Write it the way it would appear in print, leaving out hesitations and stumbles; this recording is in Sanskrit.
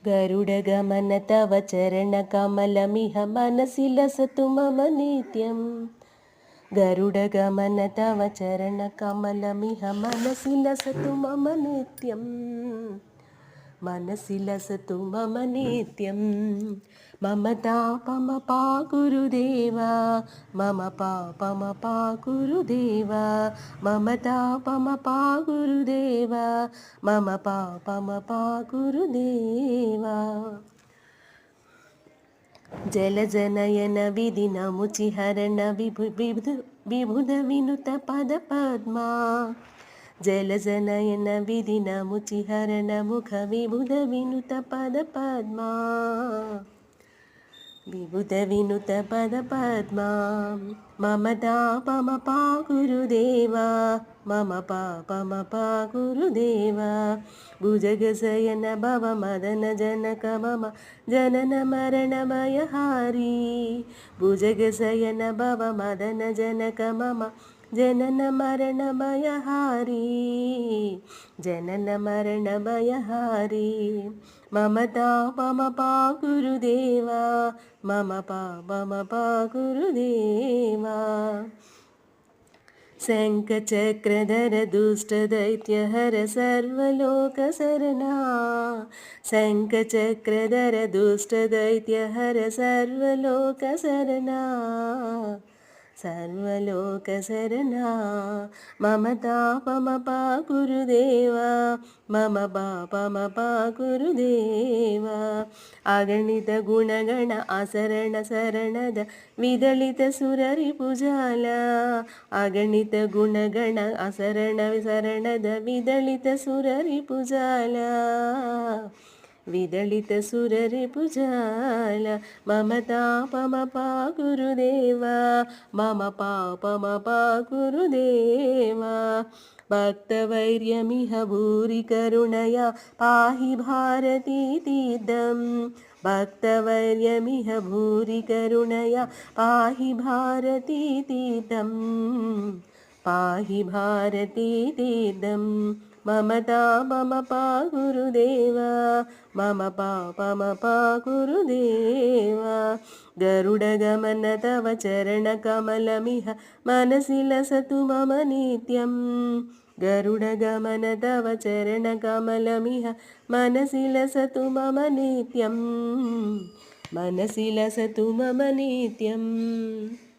गरुडगमन तव चरणकमलमिह मनसि लसतु मम नित्यं। गरुडगमन तव चरणकमलमिह मनसि लसतु मम नित्यं। मनसि लसतु मम नित्यं। मम तापमपा गुरुदेवा, मम पापमपा गुरुदेवा, मम तापमपा गुरुदेवा, मम पापमपा गुरुदेवा। जलजनयन विधिनमुचिहरण विबुध विनुत पदपद्मा। जलजनयन विधिनमुचिहरण मुख विबुध विनुत पदपद्मा। विबुध विनुत पदपद्मा। मम तापमपा गुरुदेवा, मम पापमपा गुरुदेवा। भुजगशयन भव मदन जनक मम जनन मरणमयहारी। भुजगशयन भव मदन जनक मम जनन मरणमयहारी। जनन मरणमयहारी। मम तापमपा गुरुदेवा, मम पापमपा गुरुदेवा। शङ्खचक्रधर दुष्टदैत्यहर सर्वलोकशरणा। शङ्खचक्रधर दुष्टदैत्यहर सर्वलोकशरणा। सर्वलोकशरणा। मम तापमपा गुरुदेवा, मम पापमपा गुरुदेवा। अगणित गुणगण असरण शरणद विदलित सुररिपुजाल। अगणित गुणगण असरण शरणद विदलित सुररिपुजाल। विदलित सुररिपुजाल। मम तापमपा गुरुदेवा, मम पापमपा गुरुदेवा। भक्तवैर्यमिह भूरि करुणया पाहि भारतीतीर्थं। भक्तवैर्यमिह भूरि करुणया पाहि भारतीतीर्थं। पाहि भारतीतीर्थं। मम तापमपा गुरुदेवा, मम पापमपा गुरुदेवा। गरुडगमन तव चरणकमलमिह मनसि लसतु मम नित्यं। गरुडगमन तव चरणकमलमिह मनसि लसतु मम नित्यं। मनसि लसतु मम नित्यम्।